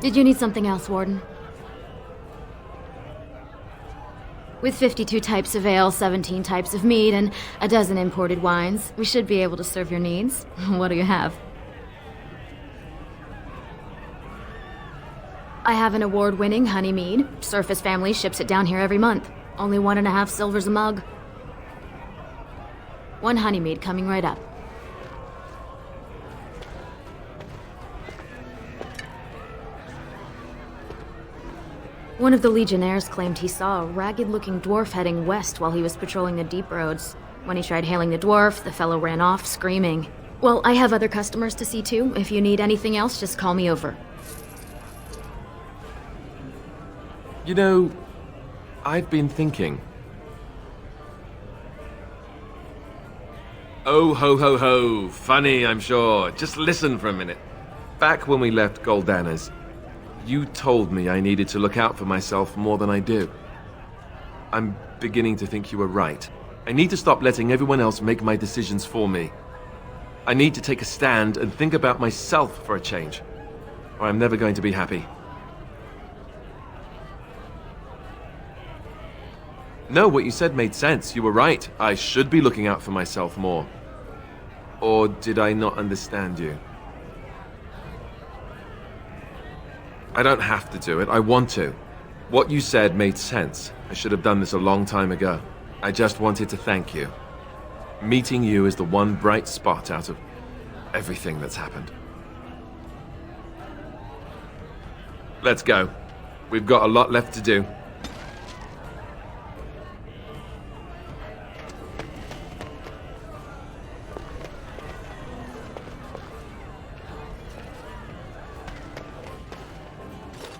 Did you need something else, Warden? With 52 types of ale, 17 types of mead, and a dozen imported wines, we should be able to serve your needs. What do you have? I have an award-winning honey mead. Surface Family ships it down here every month. Only 1.5 silvers a mug. 1 honey mead coming right up. One of the Legionnaires claimed he saw a ragged-looking dwarf heading west while he was patrolling the deep roads. When he tried hailing the dwarf, the fellow ran off, screaming. Well, I have other customers to see too. If you need anything else, just call me over. You know, I've been thinking. Oh, ho, ho, ho. Funny, I'm sure. Just listen for a minute. Back when we left Goldana's, you told me I needed to look out for myself more than I do. I'm beginning to think you were right. I need to stop letting everyone else make my decisions for me. I need to take a stand and think about myself for a change, or I'm never going to be happy. No, what you said made sense. You were right. I should be looking out for myself more. Or did I not understand you? I don't have to do it. I want to. What you said made sense. I should have done this a long time ago. I just wanted to thank you. Meeting you is the one bright spot out of everything that's happened. Let's go. We've got a lot left to do.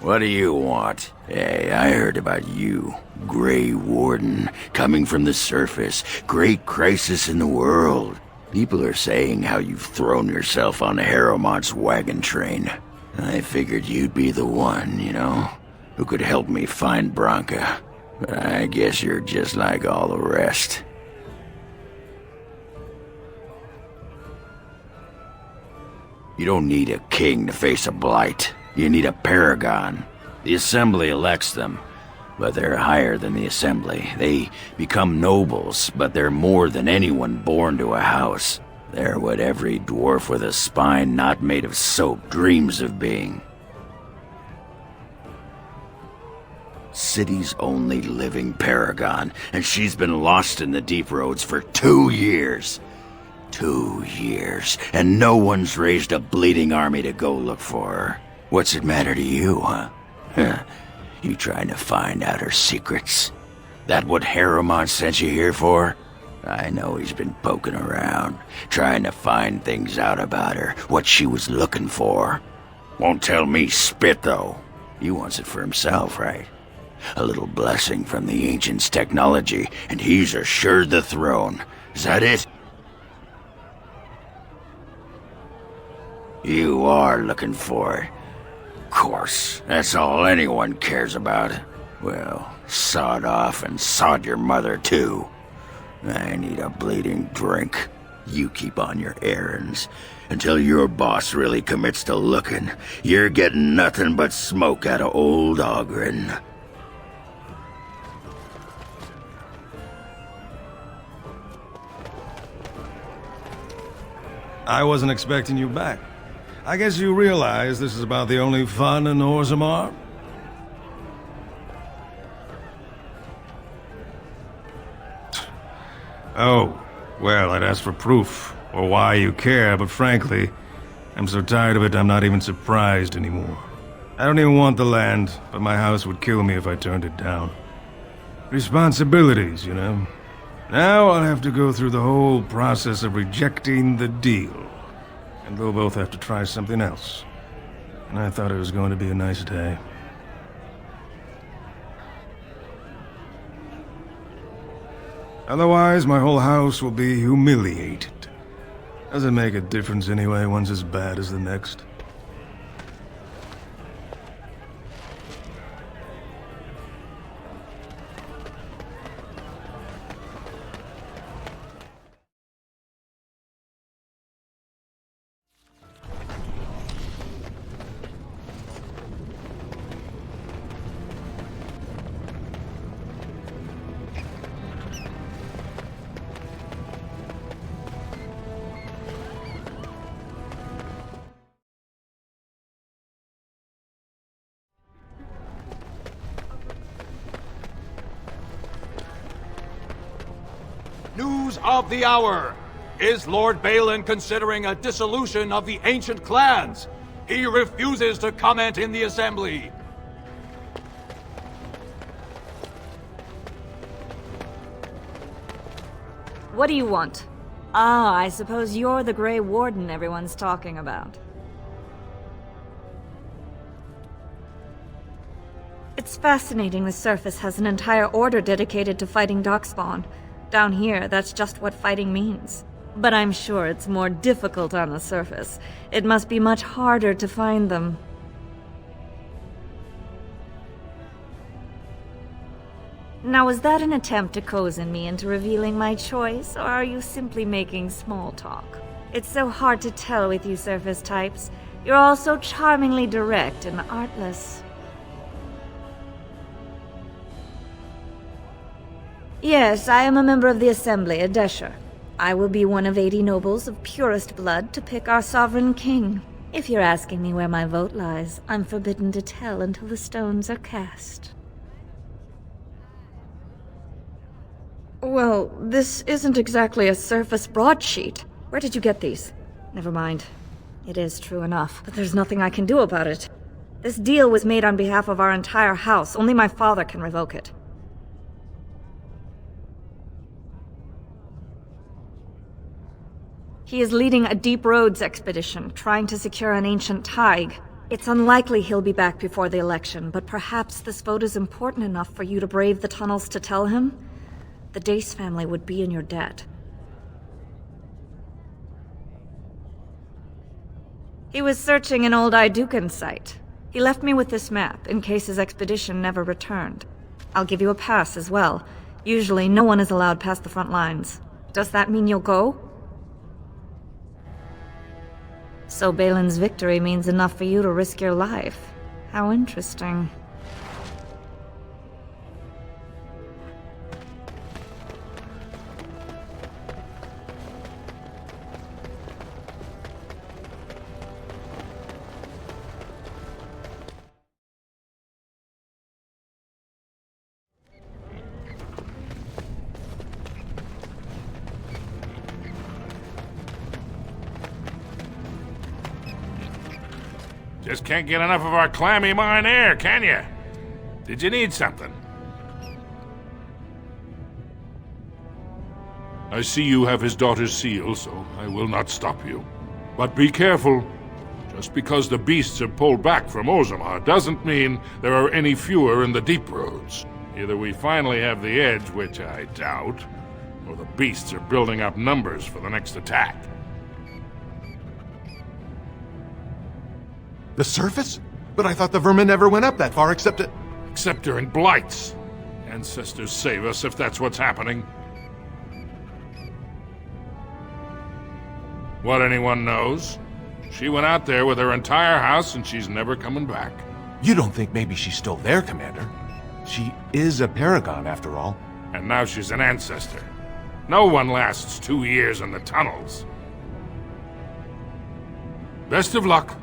What do you want? Hey, I heard about you. Grey Warden, coming from the surface. Great crisis in the world. People are saying how you've thrown yourself on Harrowmont's wagon train. I figured you'd be the one, you know, who could help me find Branka. But I guess you're just like all the rest. You don't need a king to face a blight. You need a paragon. The Assembly elects them, but they're higher than the Assembly. They become nobles, but they're more than anyone born to a house. They're what every dwarf with a spine not made of soap dreams of being. City's only living paragon, and she's been lost in the deep roads for 2 years. 2 years, and no one's raised a bleeding army to go look for her. What's it matter to you, huh? You trying to find out her secrets? That what Harrowmont sent you here for? I know he's been poking around, trying to find things out about her, what she was looking for. Won't tell me spit, though. He wants it for himself, right? A little blessing from the Ancients' technology, and he's assured the throne. Is that it? You are looking for it. Of course, that's all anyone cares about. Well, sod off and sod your mother, too. I need a bleeding drink. You keep on your errands. Until your boss really commits to looking, you're getting nothing but smoke out of old Oghren. I wasn't expecting you back. I guess you realize this is about the only fun in Orzammar? Oh, well, I'd ask for proof, or why you care, but frankly, I'm so tired of it I'm not even surprised anymore. I don't even want the land, but my house would kill me if I turned it down. Responsibilities, you know. Now I'll have to go through the whole process of rejecting the deal. And we'll both have to try something else. And I thought it was going to be a nice day. Otherwise, my whole house will be humiliated. Doesn't make a difference anyway, one's as bad as the next. News of the hour. Is Lord Balin considering a dissolution of the ancient clans? He refuses to comment in the assembly. What do you want? Ah, I suppose you're the Grey Warden everyone's talking about. It's fascinating the surface has an entire order dedicated to fighting Darkspawn. Down here, that's just what fighting means. But I'm sure it's more difficult on the surface. It must be much harder to find them. Now, was that an attempt to cozen me into revealing my choice, or are you simply making small talk? It's so hard to tell with you surface types. You're all so charmingly direct and artless. Yes, I am a member of the Assembly, a Desher. I will be one of 80 nobles of purest blood to pick our sovereign king. If you're asking me where my vote lies, I'm forbidden to tell until the stones are cast. Well, this isn't exactly a surface broadsheet. Where did you get these? Never mind. It is true enough, but there's nothing I can do about it. This deal was made on behalf of our entire house. Only my father can revoke it. He is leading a Deep Roads expedition, trying to secure an ancient Taig. It's unlikely he'll be back before the election, but perhaps this vote is important enough for you to brave the tunnels to tell him? The Dace family would be in your debt. He was searching an old Idukan site. He left me with this map, in case his expedition never returned. I'll give you a pass as well. Usually, no one is allowed past the front lines. Does that mean you'll go? So Balin's victory means enough for you to risk your life. How interesting. Just can't get enough of our clammy mine air, can you? Did you need something? I see you have his daughter's seal, so I will not stop you. But be careful. Just because the beasts have pulled back from Orzammar doesn't mean there are any fewer in the Deep Roads. Either we finally have the edge, which I doubt, or the beasts are building up numbers for the next attack. The surface? But I thought the vermin never went up that far except at... Except during blights. Ancestors save us if that's what's happening. What anyone knows? She went out there with her entire house and she's never coming back. You don't think maybe she's still there, Commander? She is a paragon, after all. And now she's an ancestor. No one lasts 2 years in the tunnels. Best of luck.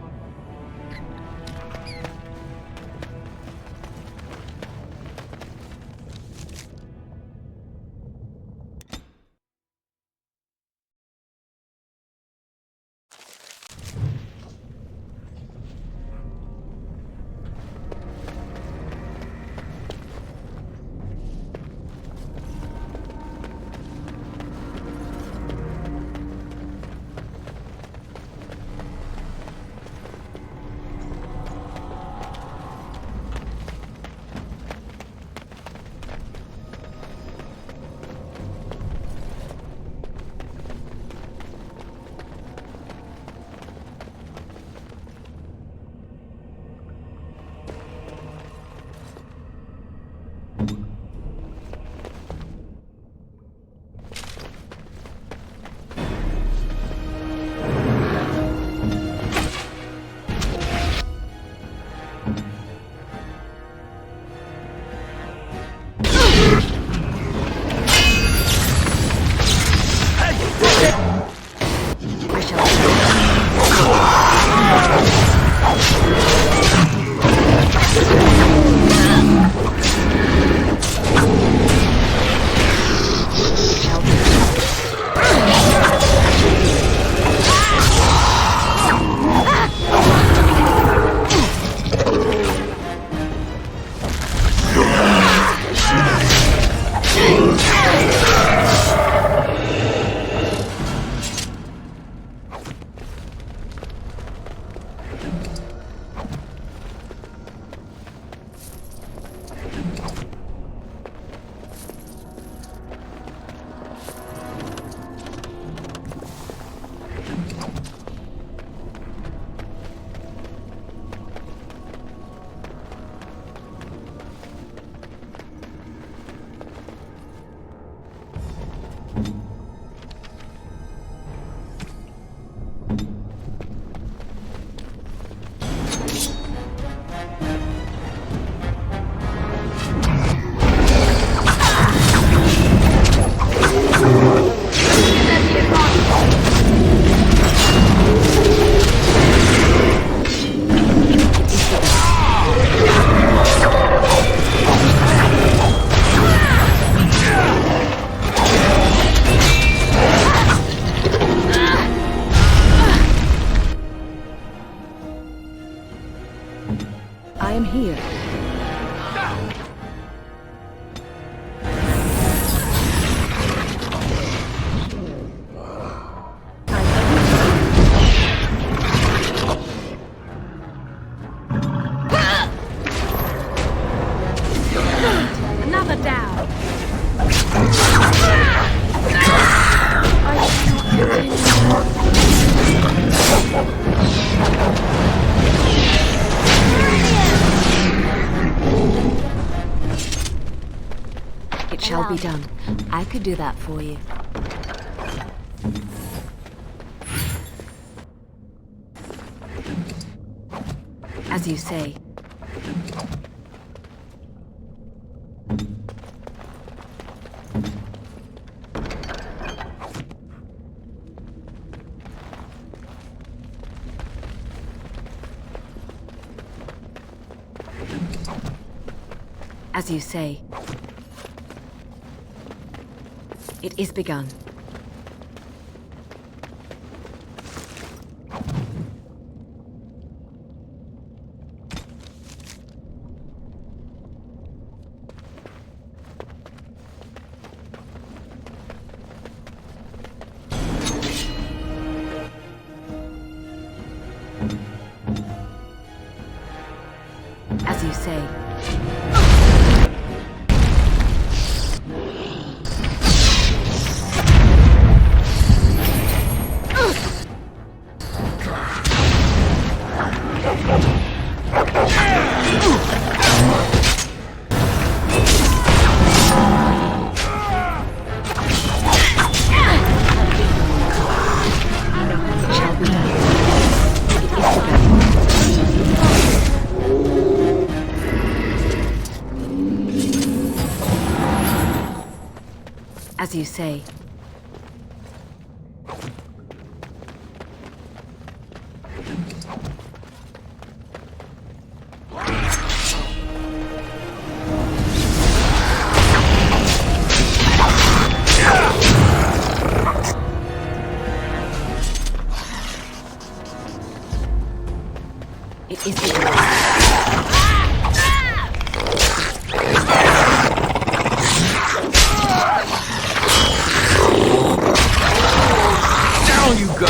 begun. I could do that for you. As you say. As you say. It is begun. As you say. As you say. It is begun. Down you go!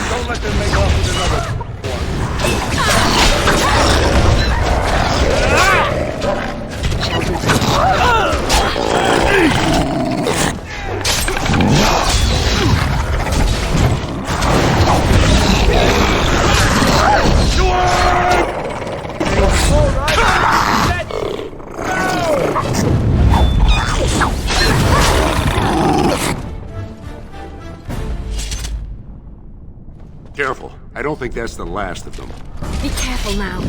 Don't let them make off with another. Careful. I don't think that's the last of them. Be careful now.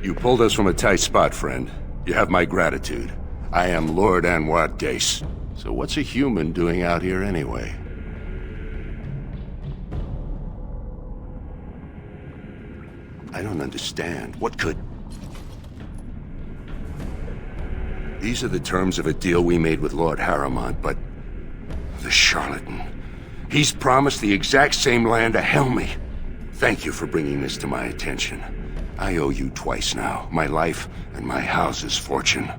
You pulled us from a tight spot, friend. You have my gratitude. I am Lord Anwar Dace. So what's a human doing out here anyway? I don't understand. What could... These are the terms of a deal we made with Lord Harrimont, but... The charlatan. He's promised the exact same land to Helmi. Thank you for bringing this to my attention. I owe you twice now. My life and my house's fortune.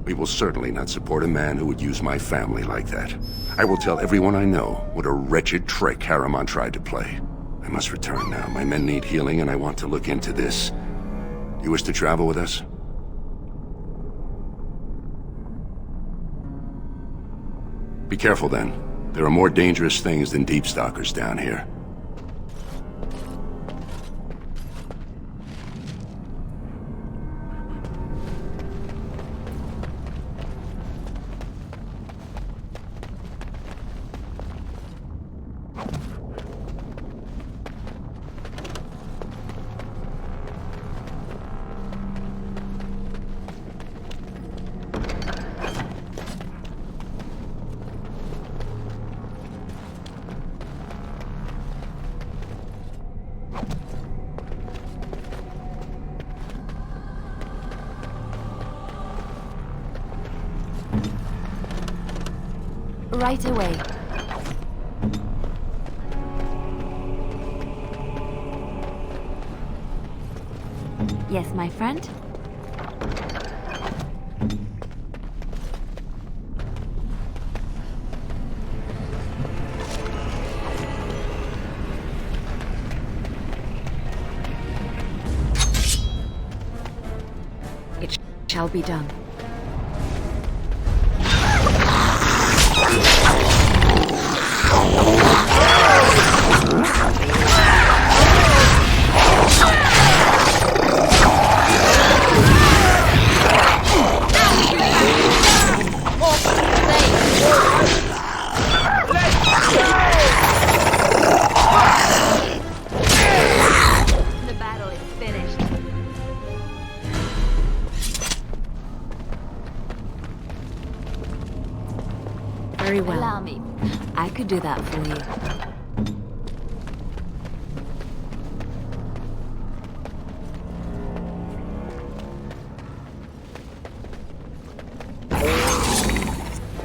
We will certainly not support a man who would use my family like that. I will tell everyone I know what a wretched trick Harrimont tried to play. I must return now. My men need healing and I want to look into this. You wish to travel with us? Be careful then. There are more dangerous things than deep stalkers down here. Right away. Yes, my friend? It shall be done. The battle is finished. Very well. Allow me. I could do that for you.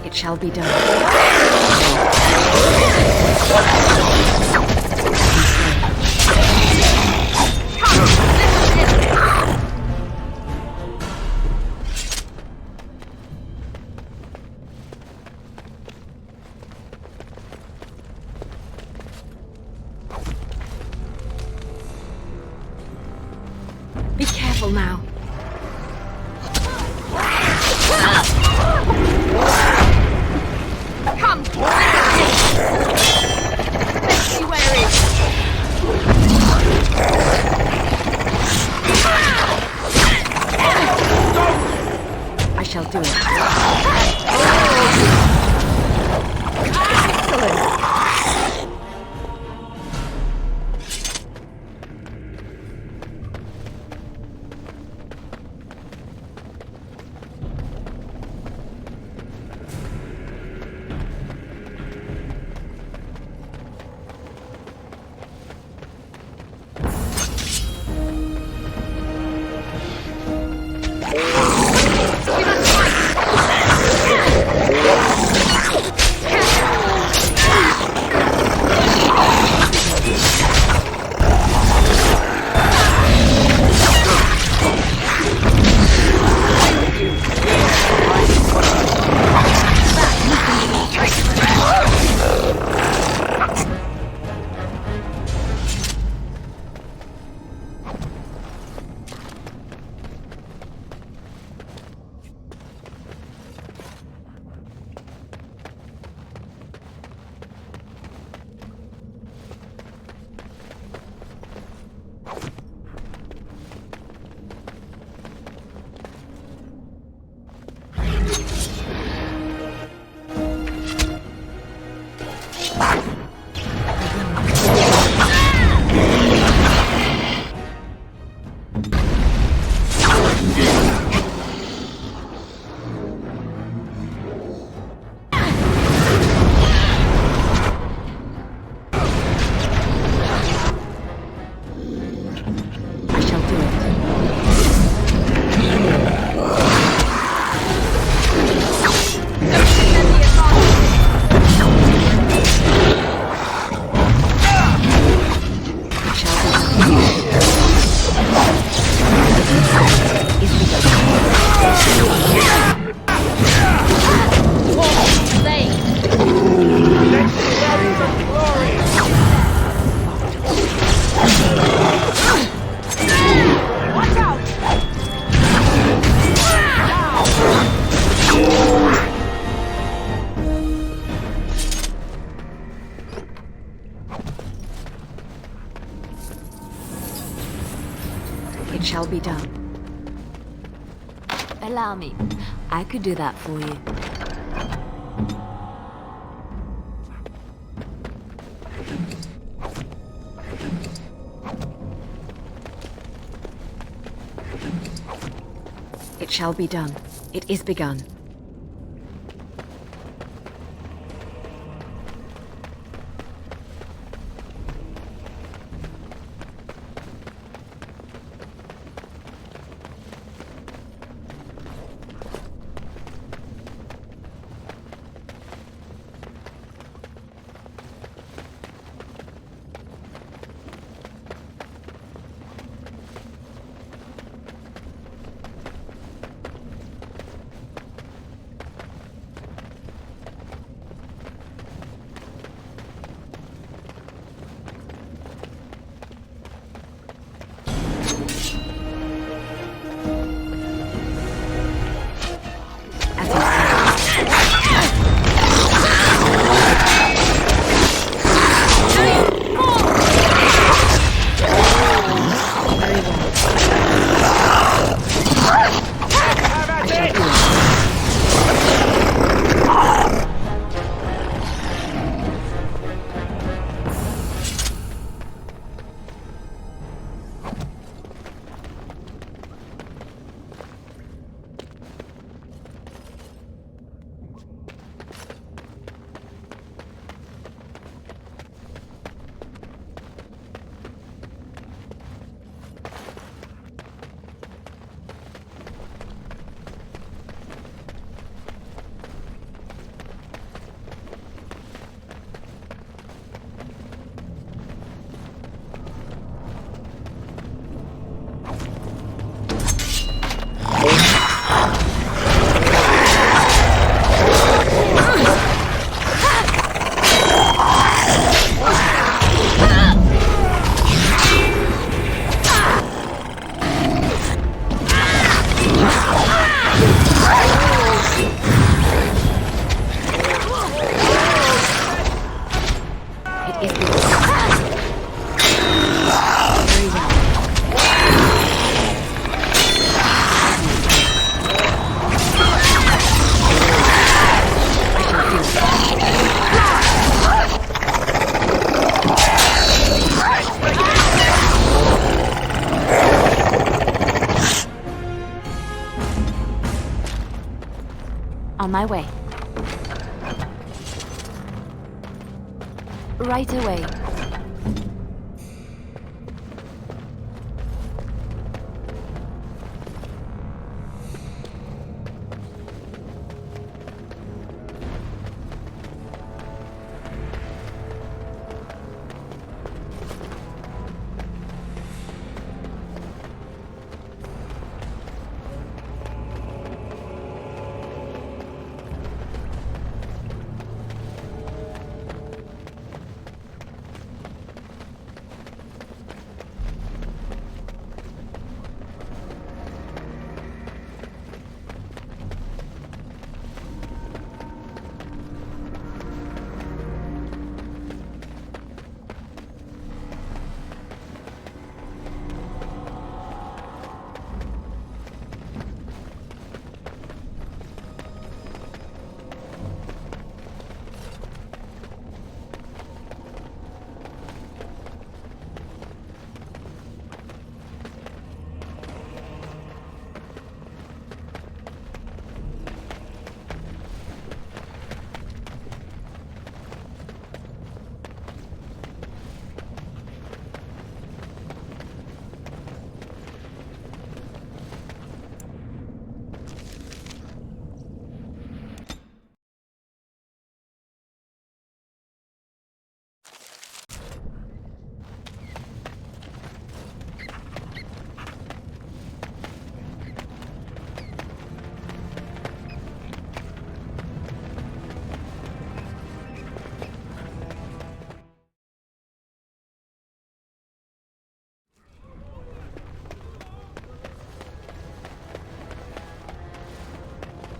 It shall be done. Be careful now. Come! Let's see where it is. I shall do it. It shall be done. Allow me. I could do that for you. It shall be done. It is begun. Right away.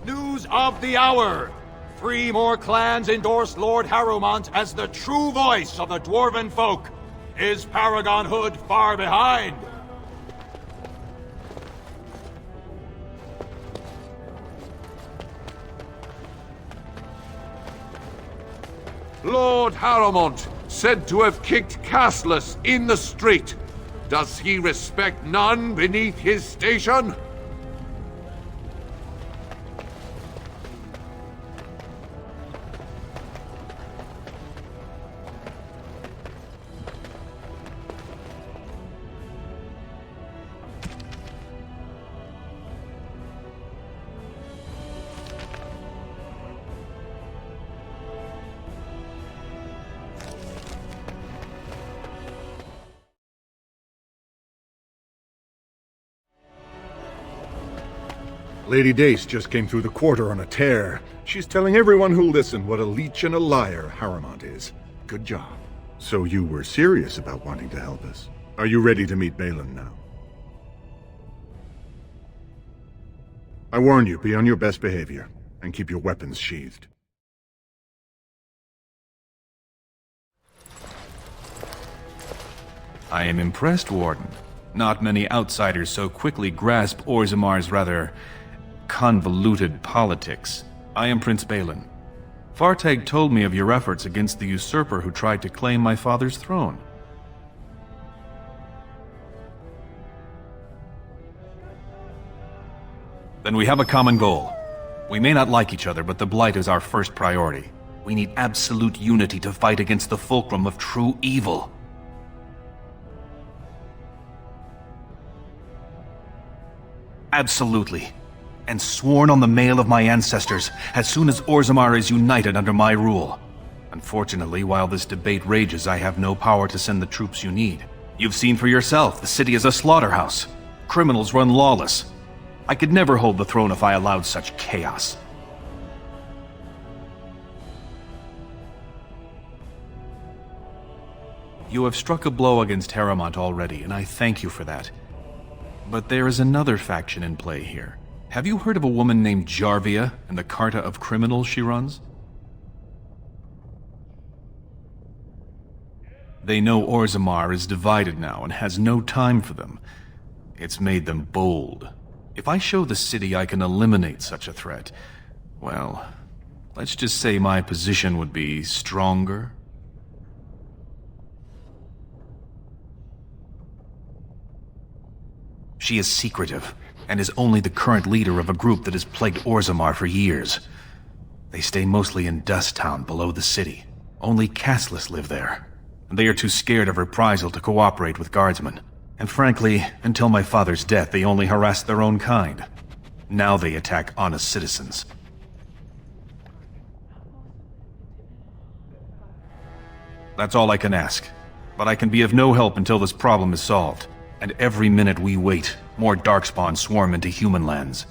News of the hour! 3 more clans endorse Lord Harrowmont as the true voice of the Dwarven folk. Is Paragon Hood far behind? Lord Harrowmont, said to have kicked Castless in the street. Does he respect none beneath his station? Lady Dace just came through the quarter on a tear. She's telling everyone who'll listen what a leech and a liar Harrowmont is. Good job. So you were serious about wanting to help us. Are you ready to meet Balin now? I warn you, be on your best behavior, and keep your weapons sheathed. I am impressed, Warden. Not many outsiders so quickly grasp Orzamar's rather convoluted politics. I am Prince Balin. Fartag told me of your efforts against the usurper who tried to claim my father's throne. Then we have a common goal. We may not like each other, but the Blight is our first priority. We need absolute unity to fight against the fulcrum of true evil. Absolutely. And sworn on the mail of my ancestors, as soon as Orzammar is united under my rule. Unfortunately, while this debate rages, I have no power to send the troops you need. You've seen for yourself, the city is a slaughterhouse. Criminals run lawless. I could never hold the throne if I allowed such chaos. You have struck a blow against Harrowmont already, and I thank you for that. But there is another faction in play here. Have you heard of a woman named Jarvia and the Carta of Criminals she runs? They know Orzammar is divided now and has no time for them. It's made them bold. If I show the city I can eliminate such a threat, well, let's just say my position would be stronger. She is secretive, and is only the current leader of a group that has plagued Orzammar for years. They stay mostly in Dust Town below the city. Only Castless live there, and they are too scared of reprisal to cooperate with guardsmen. And frankly, until my father's death, they only harassed their own kind. Now they attack honest citizens. That's all I can ask. But I can be of no help until this problem is solved. And every minute we wait, more Darkspawn swarm into human lands.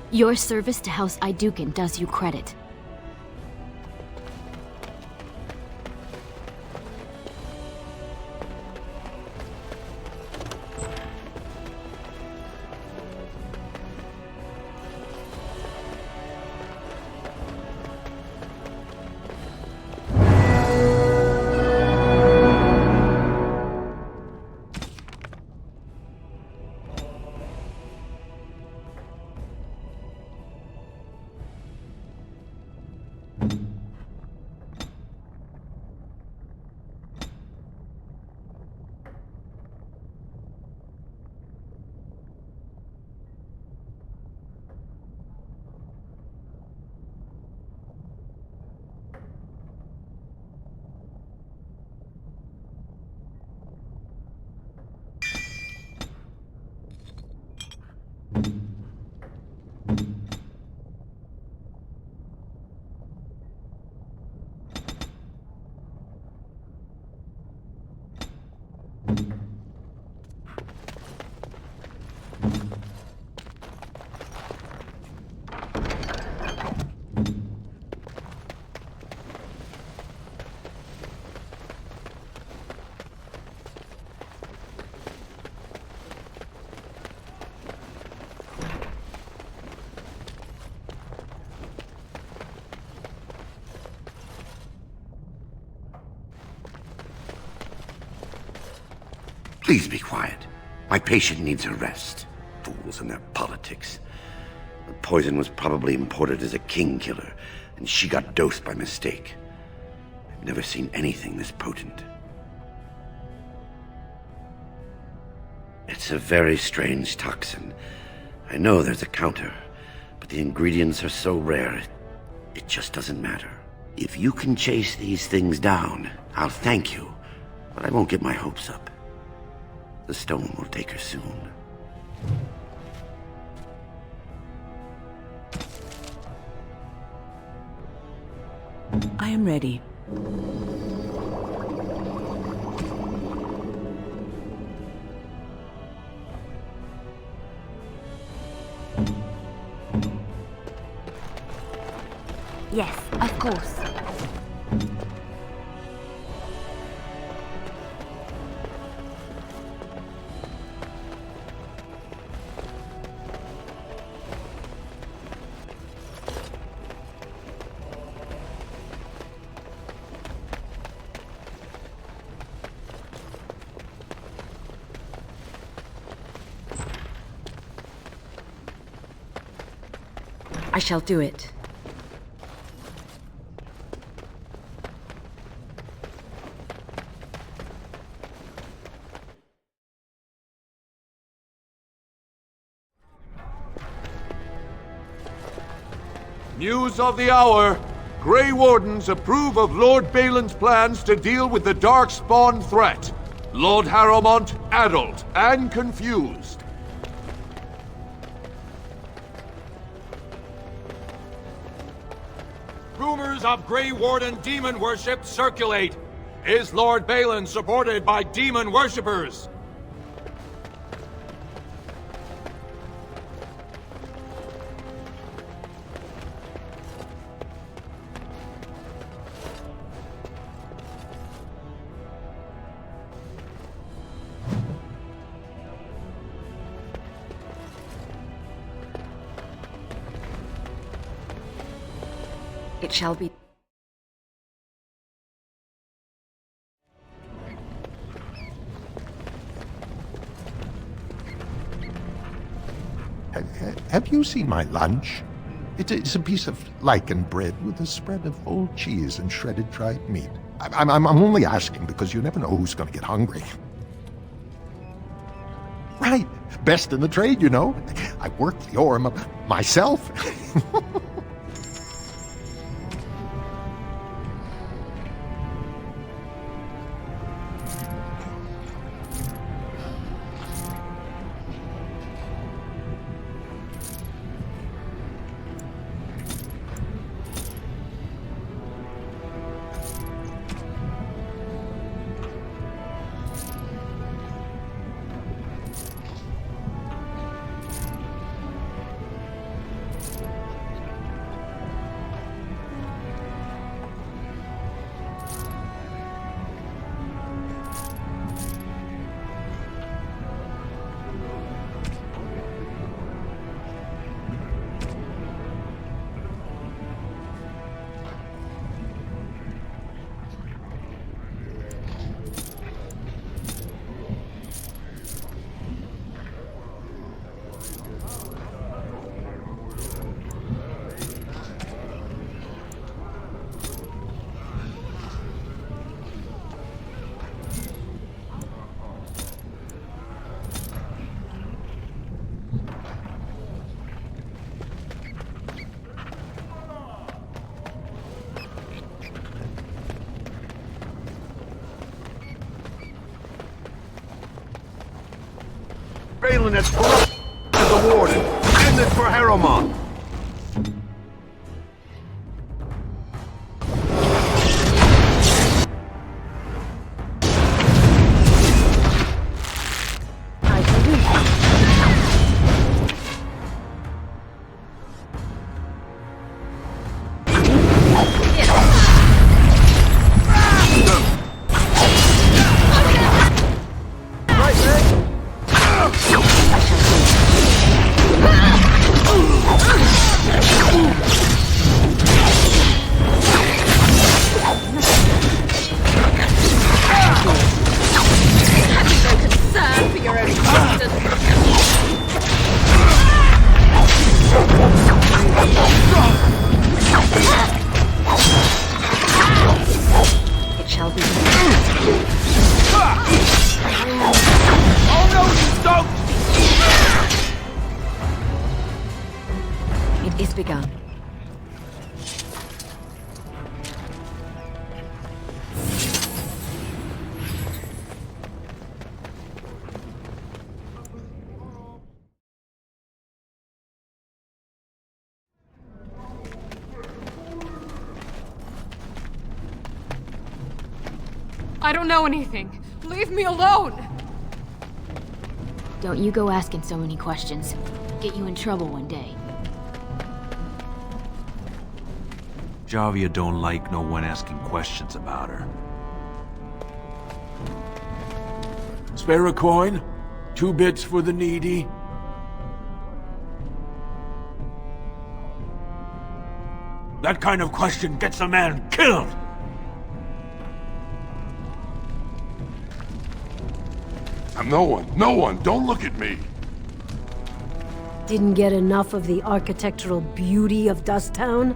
Your service to House Iduken does you credit. Please be quiet. My patient needs a rest. Fools and their politics. The poison was probably imported as a king killer, and she got dosed by mistake. I've never seen anything this potent. It's a very strange toxin. I know there's a counter, but the ingredients are so rare, it just doesn't matter. If you can chase these things down, I'll thank you, but I won't get my hopes up. The stone will take her soon. I am ready. Yes, of course. I shall do it. News of the hour. Grey Wardens approve of Lord Balin's plans to deal with the Darkspawn threat. Lord Harrowmont, addled and confused. Rumors of Grey Warden demon worship circulate. Is Lord Balin supported by demon worshippers? It shall be. Have you seen my lunch? It's a piece of lichen bread with a spread of old cheese and shredded dried meat. I'm only asking because you never know who's going to get hungry. Right. Best in the trade, you know. I worked the Orm myself. Balin has corrupted the Warden. End it for Harrowmont. I don't know anything. Leave me alone! Don't you go asking so many questions. Get you in trouble one day. Javia don't like no one asking questions about her. Spare a coin? 2 bits for the needy? That kind of question gets a man killed! No one, don't look at me. Didn't get enough of the architectural beauty of Dusttown?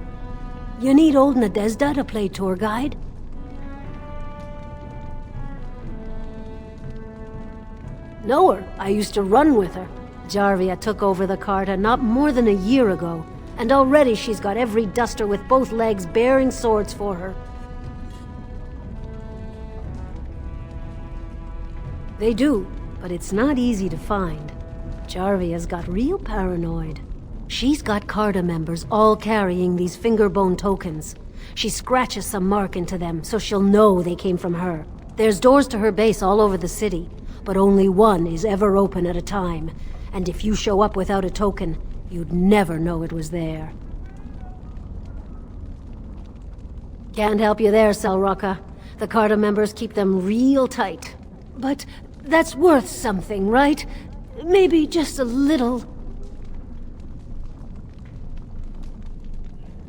You need old Nadezda to play tour guide? Know her. I used to run with her. Jarvia took over the Carta not more than a year ago, and already she's got every duster with both legs bearing swords for her. They do, but it's not easy to find. Jarvia's got real paranoid. She's got Carta members all carrying these fingerbone tokens. She scratches some mark into them so she'll know they came from her. There's doors to her base all over the city, but only one is ever open at a time. And if you show up without a token, you'd never know it was there. Can't help you there, Selrocka. The Carta members keep them real tight. But that's worth something, right? Maybe just a little.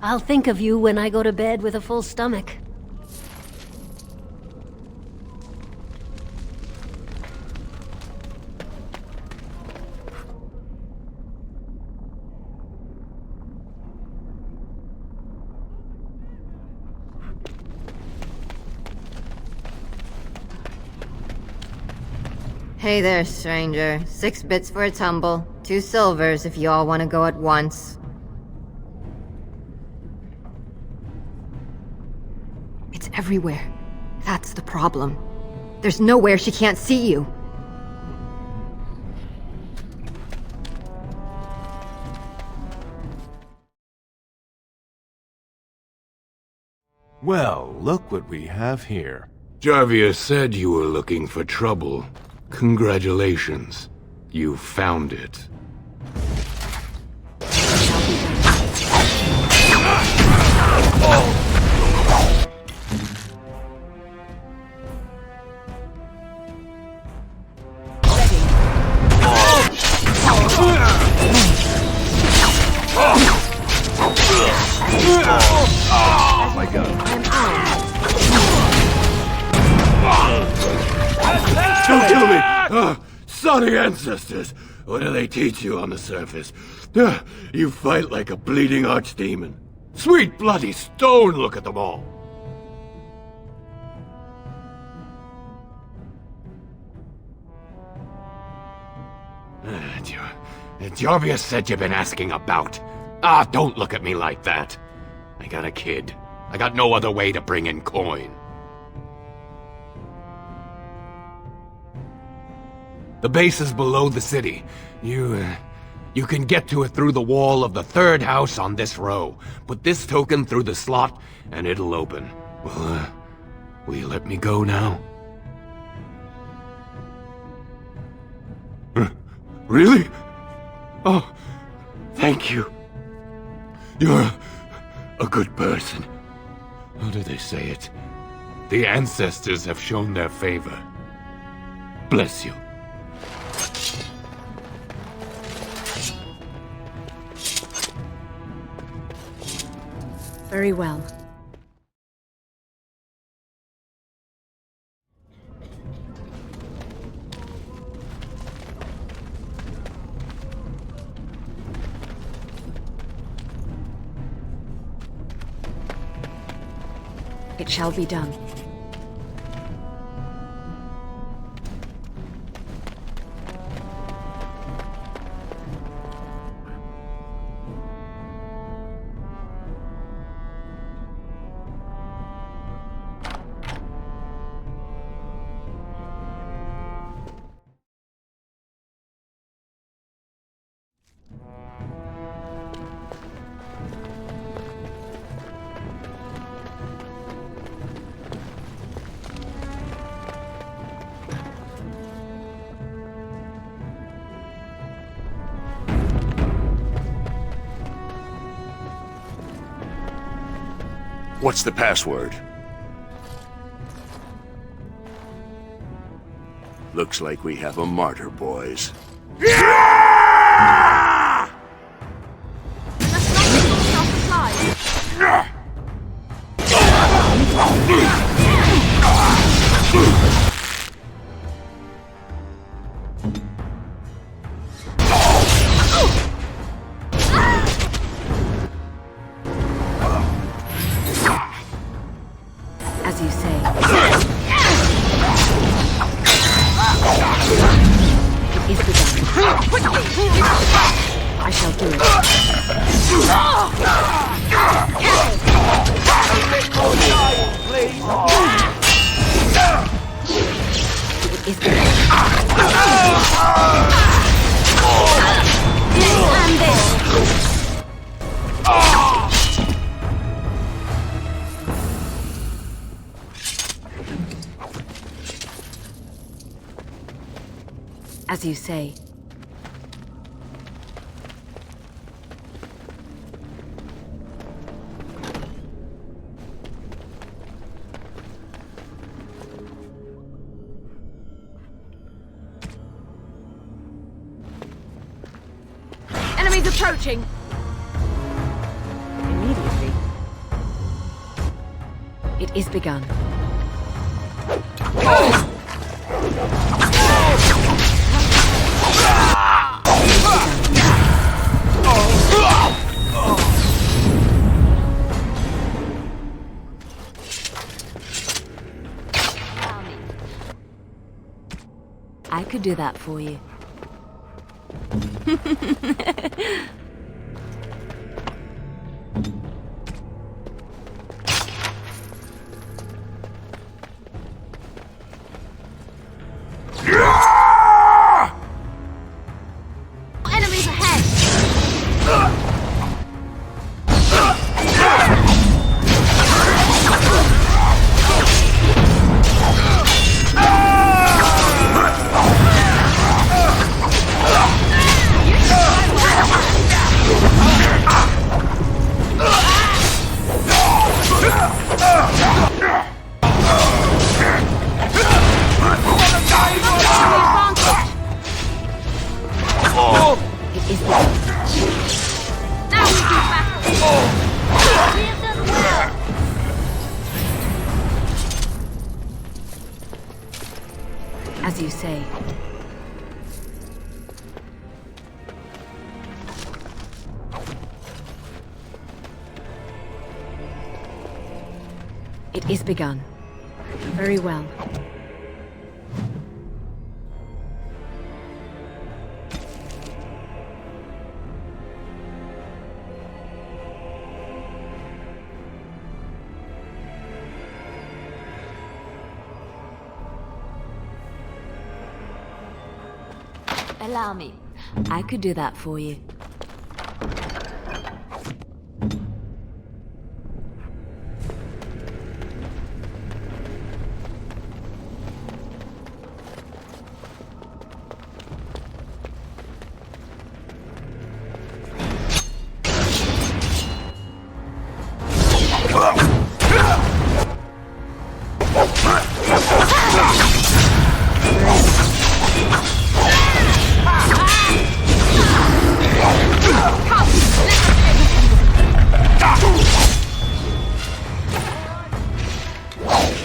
I'll think of you when I go to bed with a full stomach. Hey there, stranger. 6 bits for a tumble. 2 silvers if you all want to go at once. It's everywhere. That's the problem. There's nowhere she can't see you. Well, look what we have here. Jarvia said you were looking for trouble. Congratulations. You found it. Oh my god. Don't kill me! Sorry ancestors! What do they teach you on the surface? You fight like a bleeding archdemon. Sweet bloody stone, look at them all! Jarvia said you've been asking about. Don't look at me like that. I got a kid. I got no other way to bring in coin. The base is below the city. You can get to it through the wall of the 3rd house on this row. Put this token through the slot, and it'll open. Well, will you let me go now? Really? Oh, thank you. You're a good person. How do they say it? The ancestors have shown their favor. Bless you. Very well. It shall be done. What's the password? Looks like we have a martyr, boys. As you say. It is begun. I shall do it. It is As you say. Enemies approaching! Immediately. It is begun. I could do that for you. Enemies ahead! It is begun. Now we do battle! We have done well! As you say. It is begun. Very well. Allow me. I could do that for you.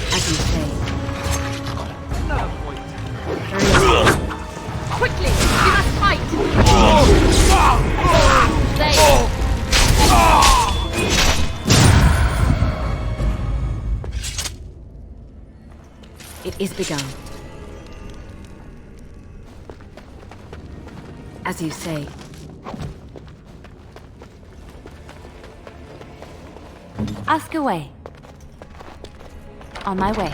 As you say. Quickly! We must fight! It is begun. As you say. Ask away. On my way.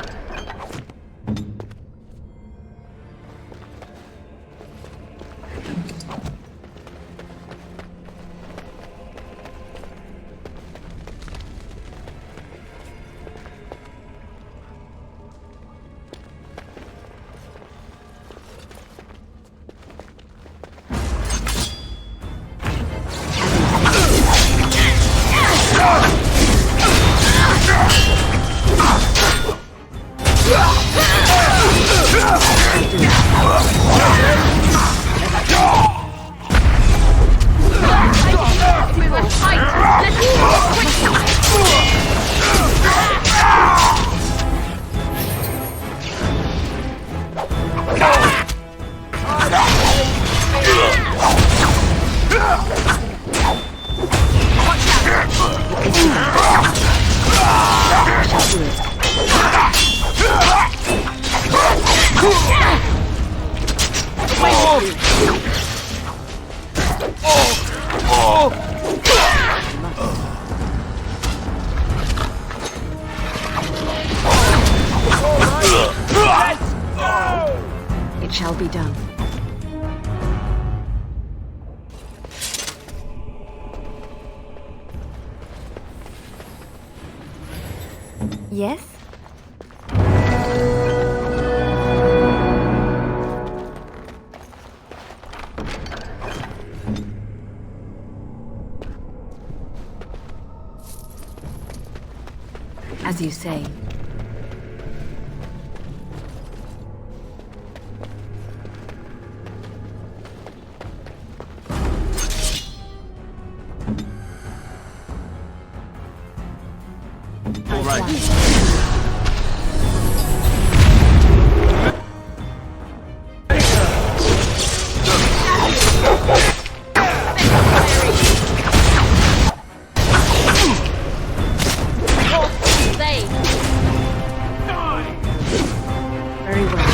We must fight! Let's go quickly! It shall be done. Yes? As you say. All right. Very well.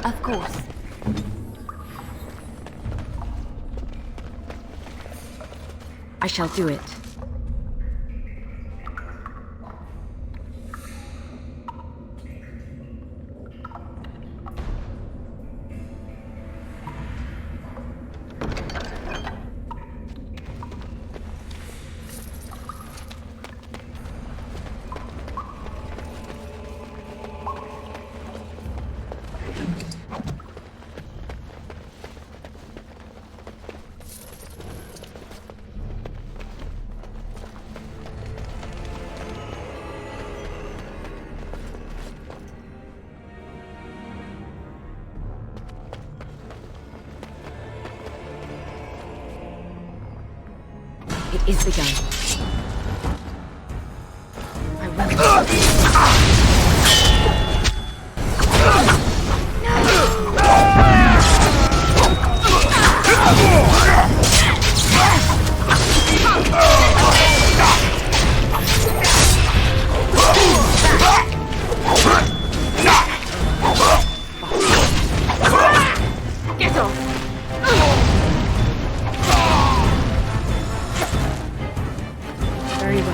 of course. I shall do it. It is begun. I Get off! Very well.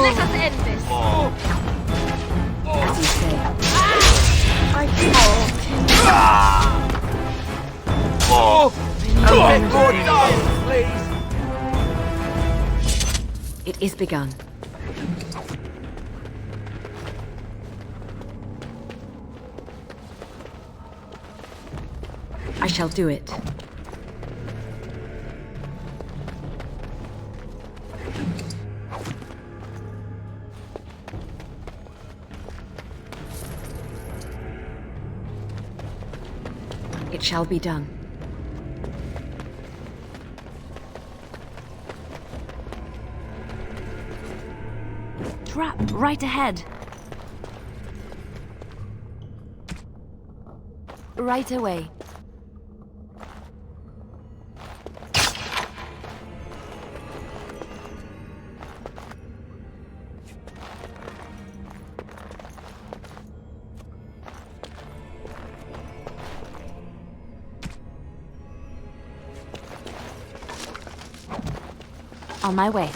Let us end this. As you say. I It is begun. I shall do it. It shall be done. Trap right ahead. Right away. On my way.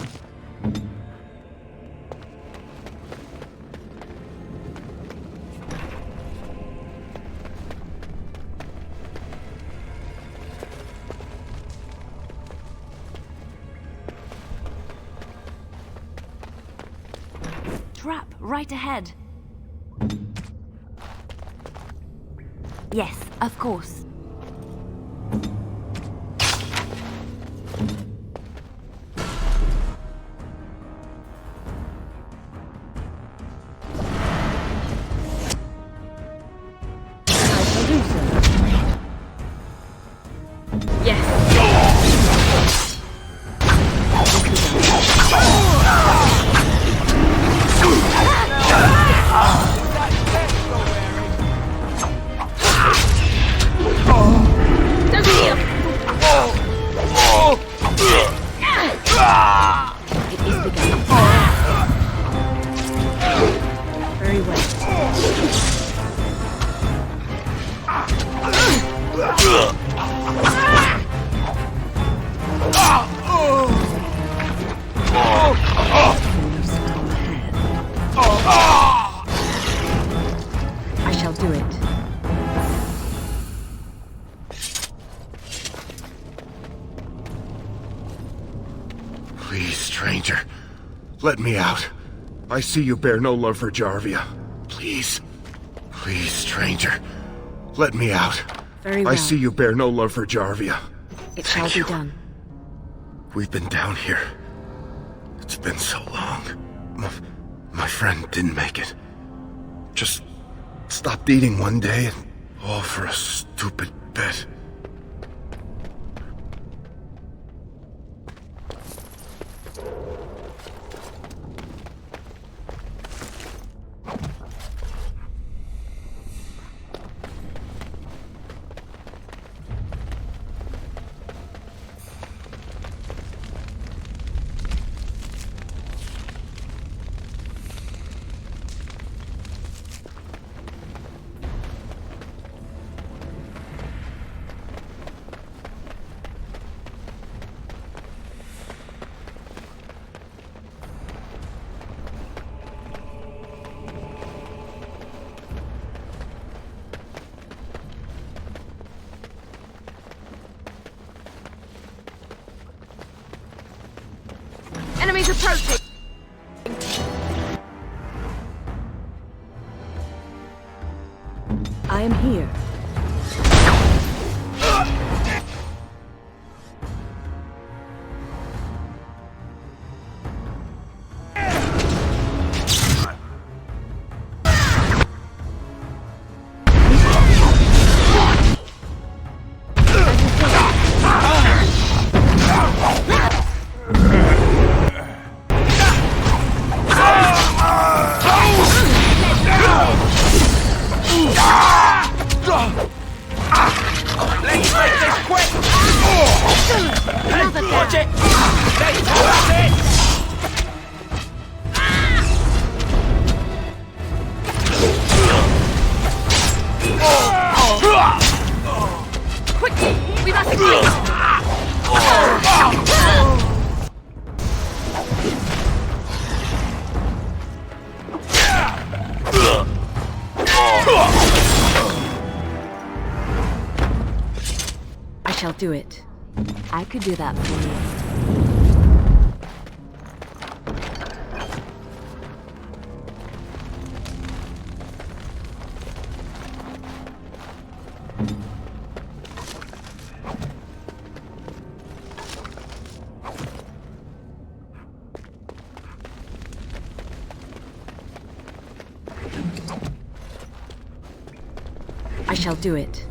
Trap right ahead. Yes, of course. I shall do it. Please, stranger. Let me out. I see you bear no love for Jarvia. Please. Please, stranger. Let me out. Very well. I see you bear no love for Jarvia. It shall be done. We've been down here. It's been so long. My friend didn't make it. Just stopped eating one day and all for a stupid bet. He's approaching! I am here. I shall do it. I could do that for you. I shall do it.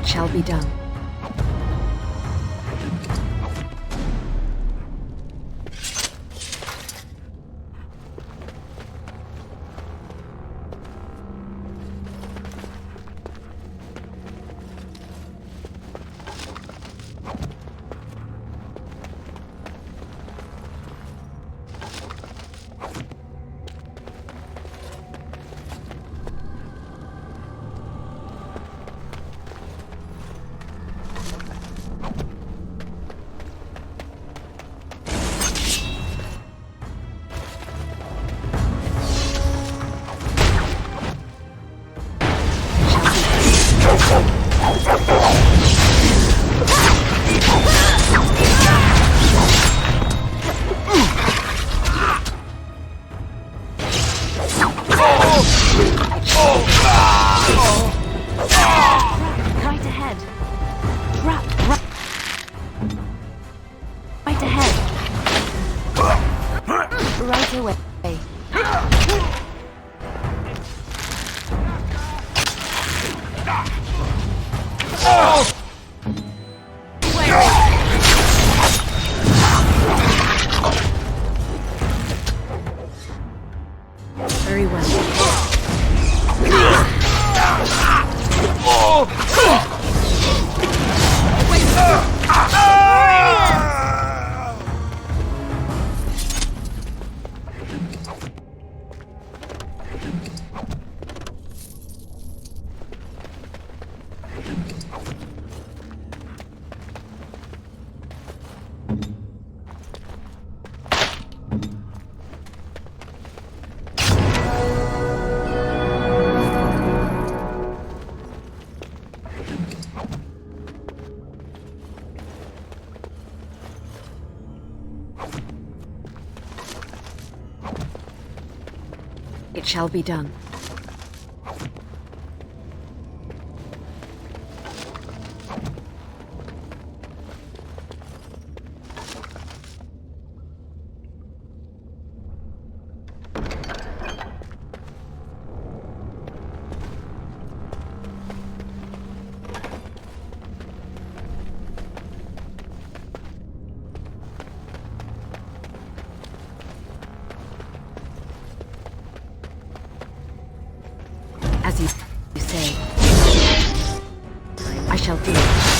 Shall be done. Right ahead. Right ahead. Right away. Very well. It shall be done. As you say. I shall do it.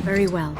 Very well.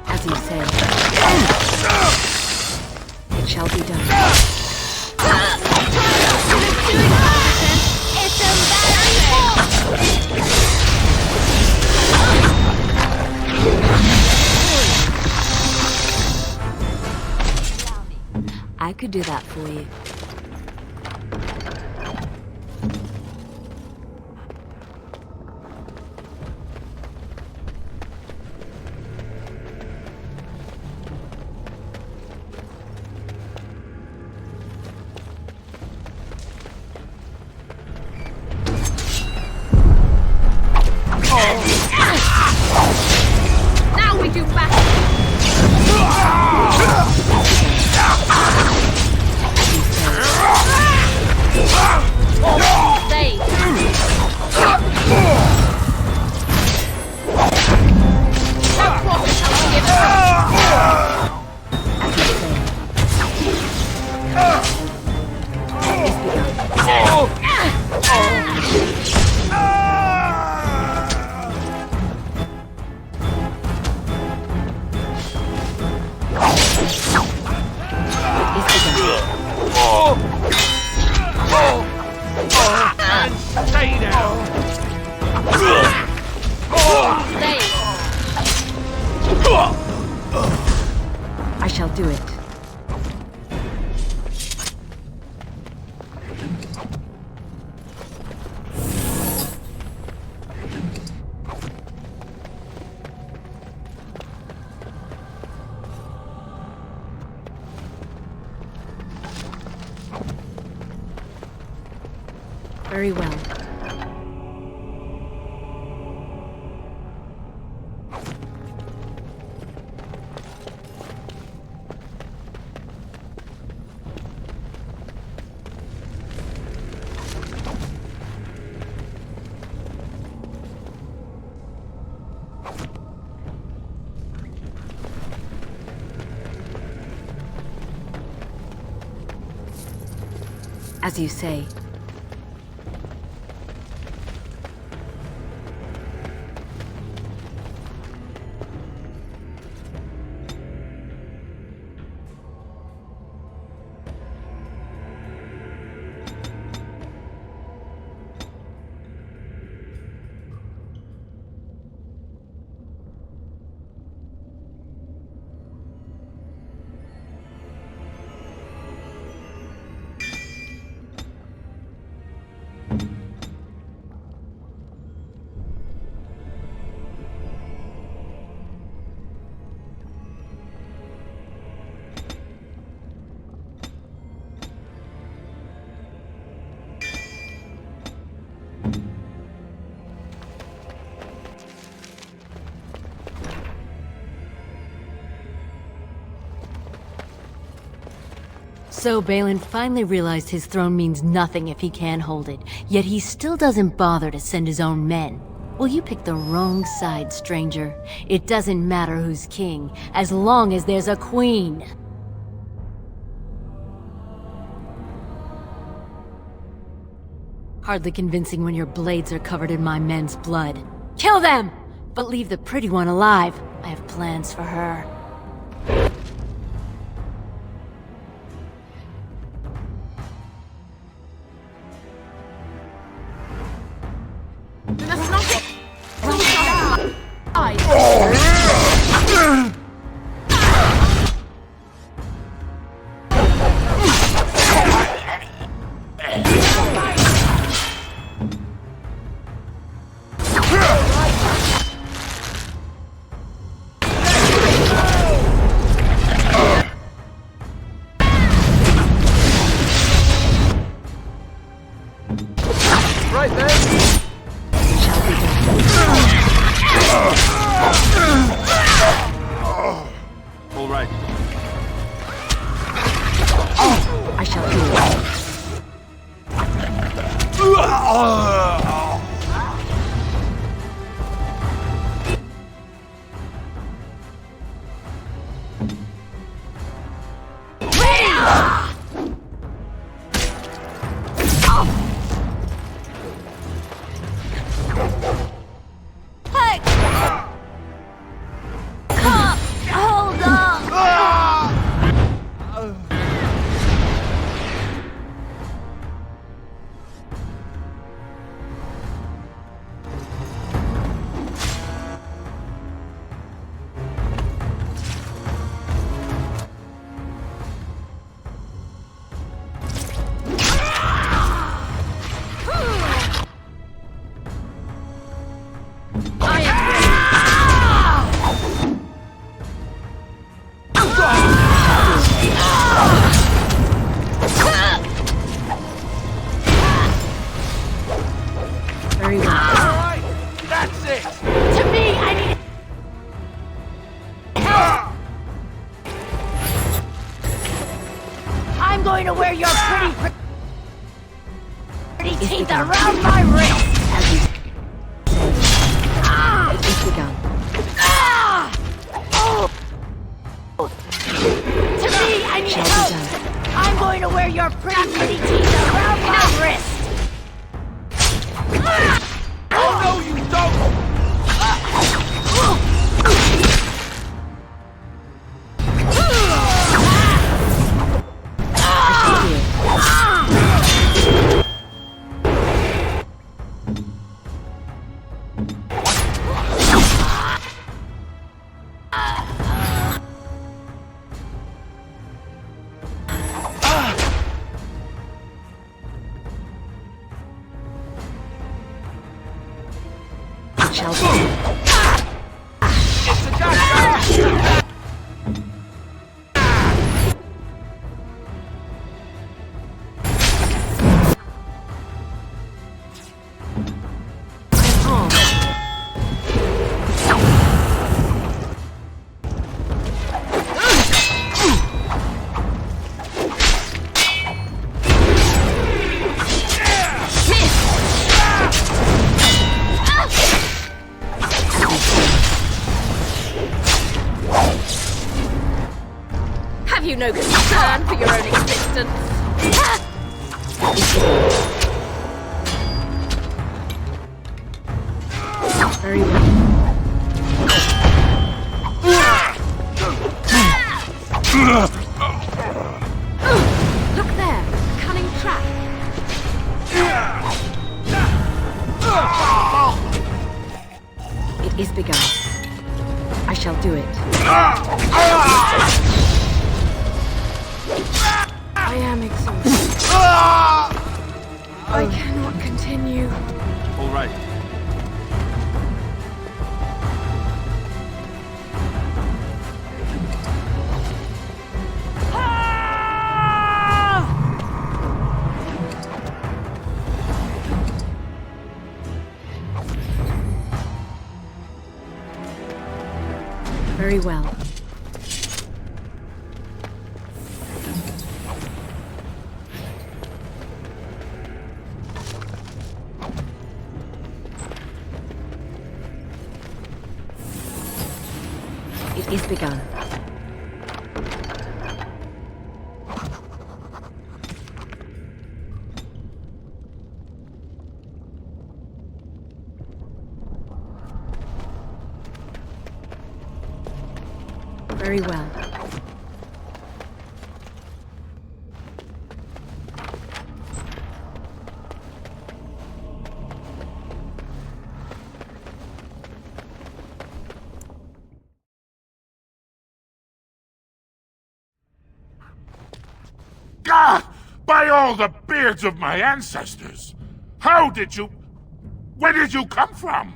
As you say. It shall be done. I could do that for you. Now we do battle! I shall do it. Very well. As you say. So Balin finally realized his throne means nothing if he can't hold it, yet he still doesn't bother to send his own men. Well, you picked the wrong side, stranger. It doesn't matter who's king, as long as there's a queen. Hardly convincing when your blades are covered in my men's blood. Kill them! But leave the pretty one alive. I have plans for her. Right there. All right. I shall do it. Very well. Alright, that's it! To me, I need help! I'm going to wear your pretty teeth around my wrist! It's begun. To me, I need help! I'm going to wear your pretty teeth around my wrist! Oh no, you don't! Shall do. It's a doctor! Have you no concern for your own existence? Very well. Look there! A cunning trap! It is begun. I shall do it. I am exhausted. I cannot continue. All right. Very well. has begun. Very well. God! By all the beards of my ancestors! How did you... Where did you come from?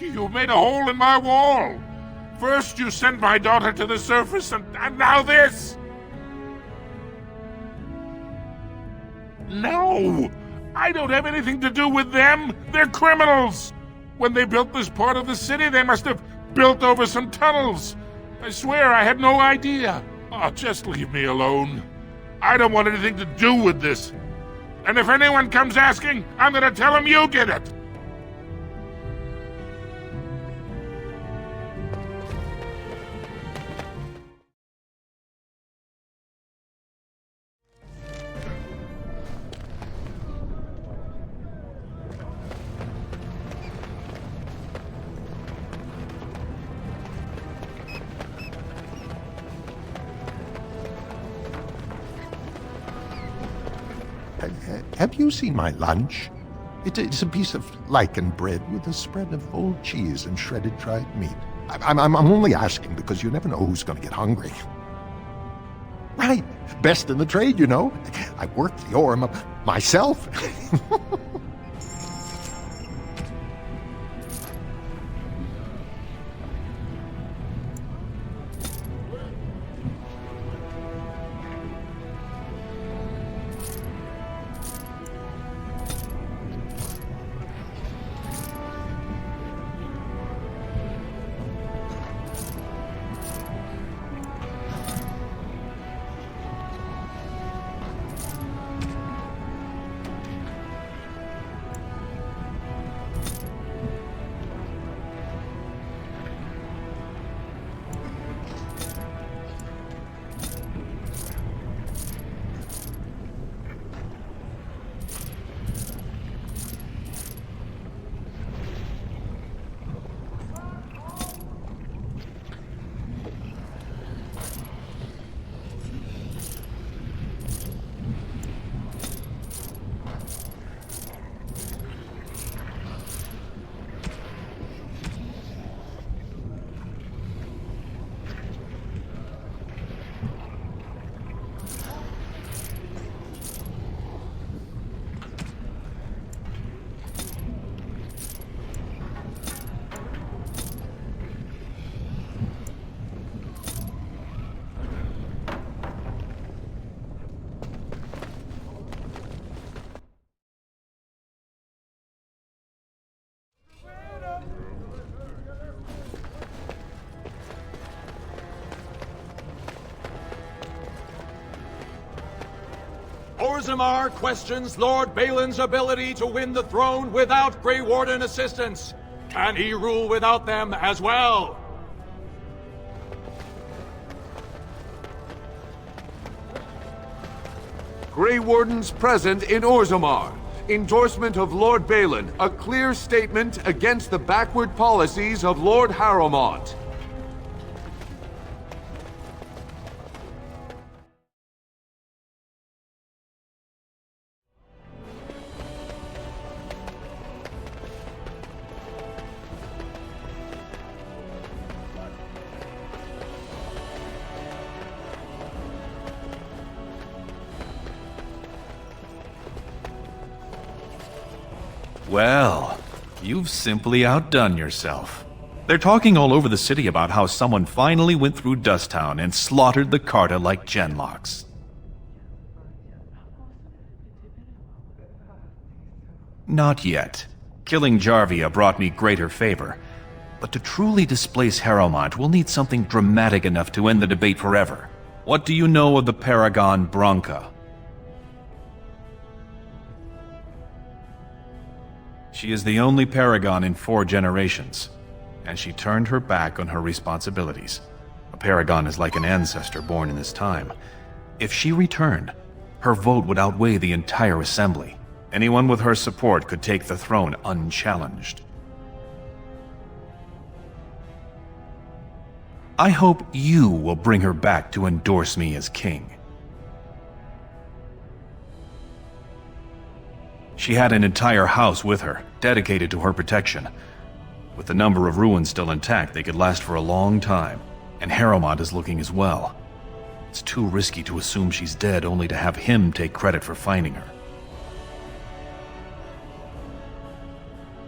You made a hole in my wall! First you sent my daughter to the surface, and now this! No! I don't have anything to do with them! They're criminals! When they built this part of the city, they must have built over some tunnels! I swear I had no idea! Oh, just leave me alone. I don't want anything to do with this. And if anyone comes asking, I'm gonna tell them you did it! Have you seen my lunch? It's a piece of lichen bread with a spread of old cheese and shredded dried meat. I'm only asking because you never know who's going to get hungry. Right. Best in the trade, you know. I worked the Orm myself. Orzammar questions Lord Balin's ability to win the throne without Grey Warden assistance. Can he rule without them as well? Grey Wardens present in Orzammar. Endorsement of Lord Balin. A clear statement against the backward policies of Lord Harrowmont. Well, you've simply outdone yourself. They're talking all over the city about how someone finally went through Dusttown and slaughtered the Carta like Genlocks. Not yet. Killing Jarvia brought me greater favor. But to truly displace Harrowmont, we'll need something dramatic enough to end the debate forever. What do you know of the Paragon Branca? She is the only Paragon in 4 generations, and she turned her back on her responsibilities. A paragon is like an ancestor born in this time. If she returned, her vote would outweigh the entire assembly. Anyone with her support could take the throne unchallenged. I hope you will bring her back to endorse me as king. She had an entire house with her, dedicated to her protection. With the number of ruins still intact, they could last for a long time, and Harrowmont is looking as well. It's too risky to assume she's dead only to have him take credit for finding her.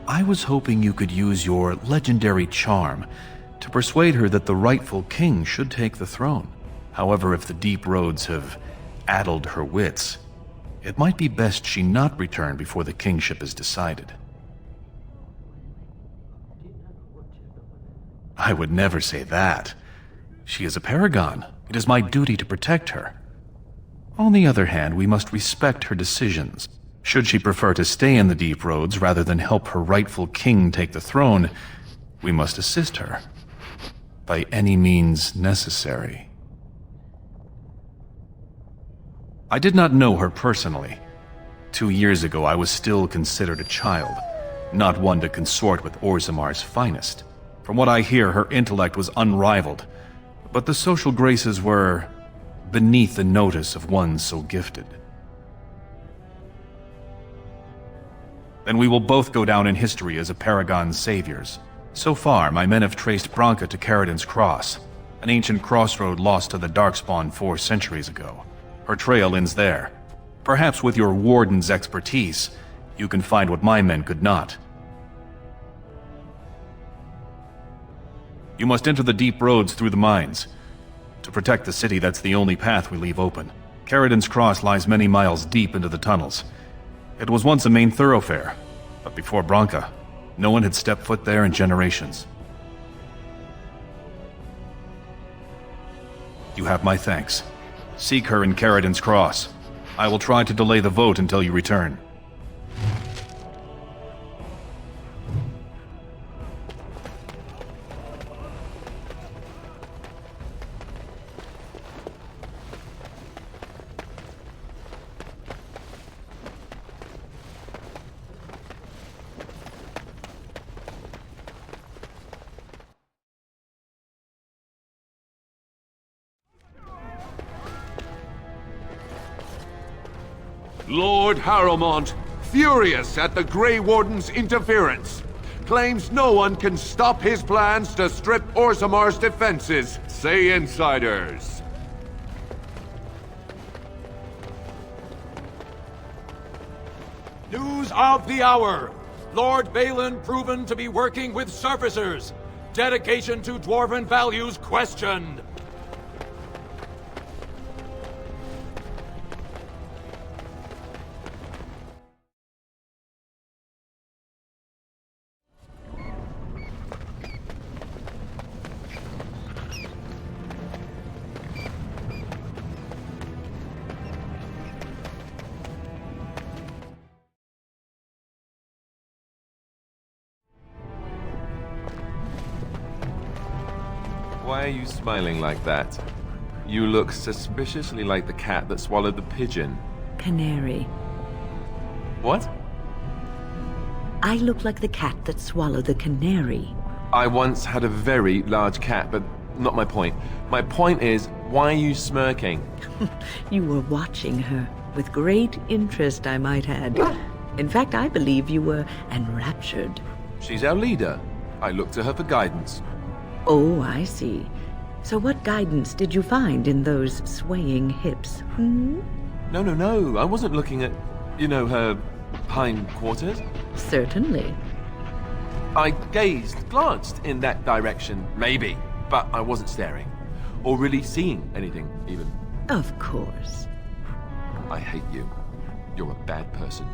I was hoping you could use your legendary charm to persuade her that the rightful king should take the throne. However, if the Deep Roads have addled her wits, it might be best she not return before the kingship is decided. I would never say that. She is a paragon. It is my duty to protect her. On the other hand, we must respect her decisions. Should she prefer to stay in the Deep Roads rather than help her rightful king take the throne, we must assist her. By any means necessary. I did not know her personally. 2 years ago, I was still considered a child, not one to consort with Orzamar's finest. From what I hear, her intellect was unrivaled, but the social graces were beneath the notice of one so gifted. Then we will both go down in history as a paragon's saviors. So far, my men have traced Branka to Caridin's Cross, an ancient crossroad lost to the Darkspawn 4 centuries ago. Her trail ends there. Perhaps with your warden's expertise, you can find what my men could not. You must enter the Deep Roads through the mines. To protect the city, that's the only path we leave open. Caridin's Cross lies many miles deep into the tunnels. It was once a main thoroughfare, but before Branka, no one had stepped foot there in generations. You have my thanks. Seek her in Caridin's Cross. I will try to delay the vote until you return. Lord Harrowmont, furious at the Grey Warden's interference, claims no one can stop his plans to strip Orzamar's defenses, say insiders. News of the hour! Lord Balin proven to be working with surfacers. Dedication to Dwarven values questioned. Why are you smiling like that? You look suspiciously like the cat that swallowed the pigeon. Canary. What? I look like the cat that swallowed the canary. I once had a very large cat, but not my point. My point is, why are you smirking? You were watching her, with great interest, I might add. In fact, I believe you were enraptured. She's our leader. I look to her for guidance. Oh, I see. So what guidance did you find in those swaying hips, hmm? No. I wasn't looking at, her hind quarters. Certainly. I glanced in that direction, maybe, but I wasn't staring. Or really seeing anything, even. Of course. I hate you. You're a bad person.